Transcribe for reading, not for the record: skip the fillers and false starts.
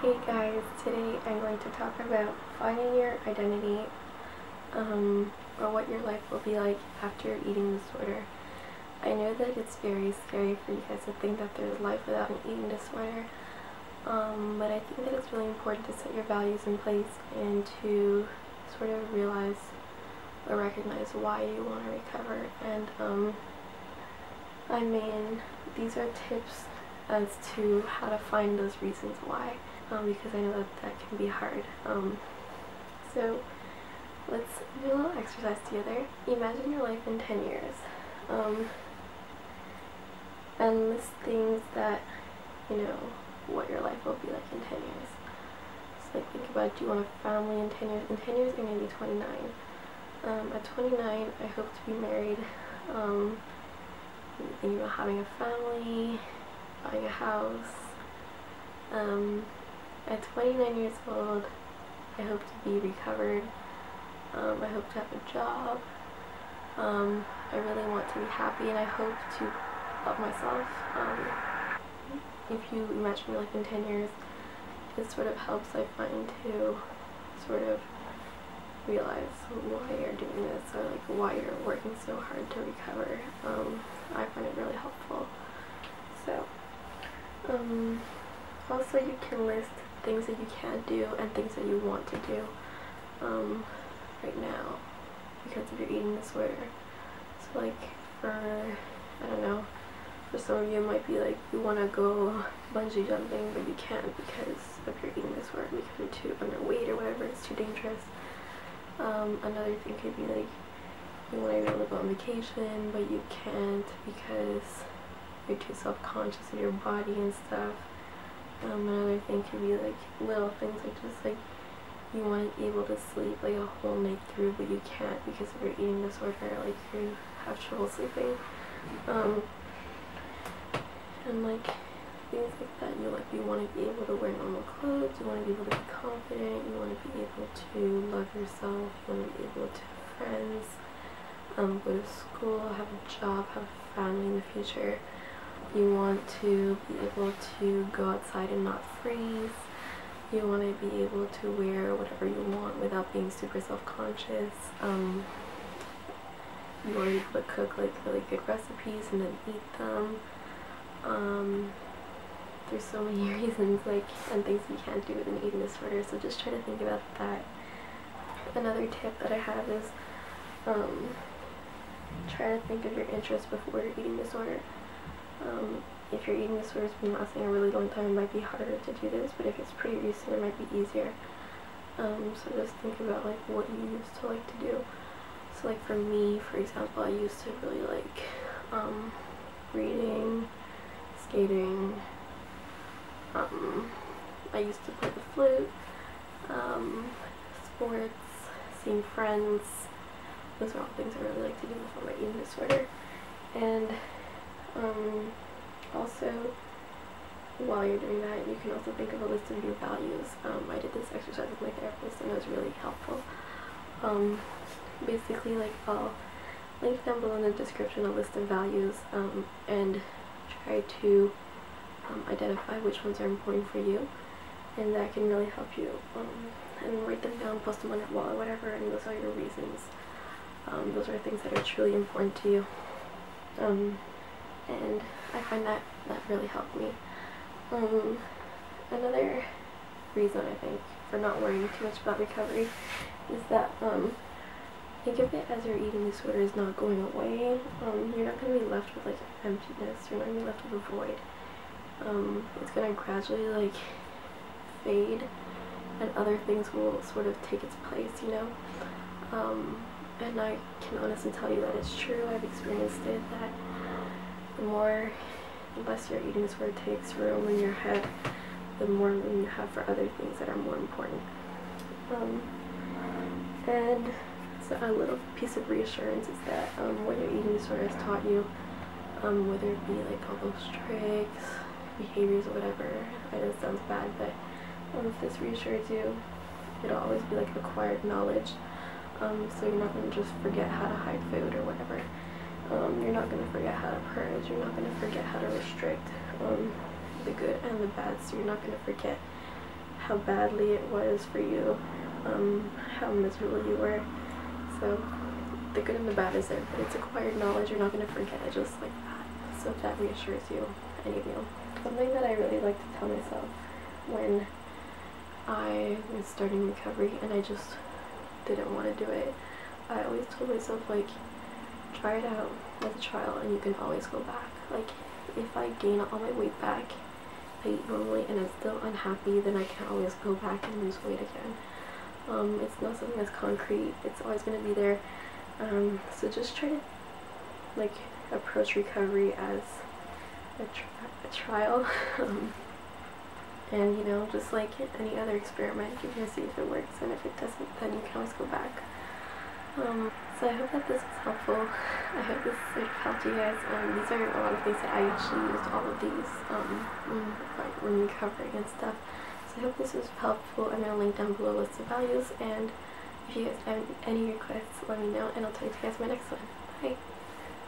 Hey guys, today I'm going to talk about finding your identity, or what your life will be like after your eating disorder. I know that it's very scary for you guys to think that there's life without an eating disorder, but I think that it's really important to set your values in place and to sort of realize or recognize why you want to recover. And these are tips as to how to find those reasons why. Because I know that can be hard. So let's do a little exercise together. Imagine your life in 10 years. And list things that, what your life will be like in 10 years. So think about, do you want a family in 10 years? In 10 years I'm going to be 29. At 29 I hope to be married. Thinking about having a family, buying a house. At 29 years old, I hope to be recovered. I hope to have a job. I really want to be happy, and I hope to love myself. If you imagine your life in 10 years, it sort of helps, I find, to sort of realize why you're doing this, or like why you're working so hard to recover. I find it really helpful. So, also you can list things that you can't do and things that you want to do right now because of your eating disorder. So like I don't know, for some of you it might be like you want to go bungee jumping but you can't because of your eating disorder, because you're too underweight or whatever, it's too dangerous. Another thing could be like you want to be able to go on vacation but you can't because you're too self-conscious of your body and stuff. Another thing could be like little things like just like you want to be able to sleep like a whole night through but you can't because of your eating disorder, like you have trouble sleeping. And like things like that, you want to be able to wear normal clothes, you want to be able to be confident, you want to be able to love yourself, you want to be able to have friends, go to school, have a job, have a family in the future. You want to be able to go outside and not freeze. You want to be able to wear whatever you want without being super self-conscious. You want to be able to cook like really good recipes and then eat them. There's so many reasons and things you can't do with an eating disorder, so just try to think about that. Another tip that I have is try to think of your interests before your eating disorder. If your eating disorder has been lasting a really long time, it might be harder to do this, but if it's pretty recent, it might be easier. So just think about like what you used to like to do. So like for me, for example, I used to really like reading, skating. I used to play the flute, sports, seeing friends. Those are all things I really like to do before my eating disorder. And also, while you're doing that, you can also think of a list of your values. I did this exercise with my therapist and it was really helpful. Basically, like I'll link down below in the description a list of values and try to identify which ones are important for you, and that can really help you. And write them down, post them on your wall or whatever, and those are your reasons. Those are things that are truly important to you. And I find that really helped me. Another reason I think for not worrying too much about recovery is that think of it as your eating disorder is not going away. You're not going to be left with like emptiness, you're not going to be left with a void. It's going to gradually like fade and other things will sort of take its place, and I can honestly tell you that it's true. I've experienced it, that the less your eating disorder takes room in your head, the more room you have for other things that are more important. And so a little piece of reassurance is that what your eating disorder has taught you, whether it be like all those tricks, behaviors, or whatever, I know it sounds bad, but if this reassures you, it'll always be like acquired knowledge. So you're not going to just forget how to hide food or whatever. You're not going to forget how to purge. You're not going to forget how to restrict the good and the bad. So you're not going to forget how badly it was for you, how miserable you were. So the good and the bad is there, but it's acquired knowledge. You're not going to forget it just like that. So if that reassures you, any of you. Something that I really like to tell myself when I was starting recovery and I just didn't want to do it, I always told myself, like, try it out as a trial and you can always go back. Like, if I gain all my weight back, I eat normally and I'm still unhappy, then I can always go back and lose weight again. It's not something that's concrete, it's always going to be there. So just try to, like, approach recovery as a trial. And, you know, just like any other experiment, you're going to see if it works, and if it doesn't, then you can always go back. So I hope that this was helpful. I hope this sort of helped you guys. These are a lot of things that I actually used all of these when recovering and stuff. So I hope this was helpful. I'm going to link down below lists of values, and if you guys have any requests, let me know, and I'll talk to you guys in my next one. Bye!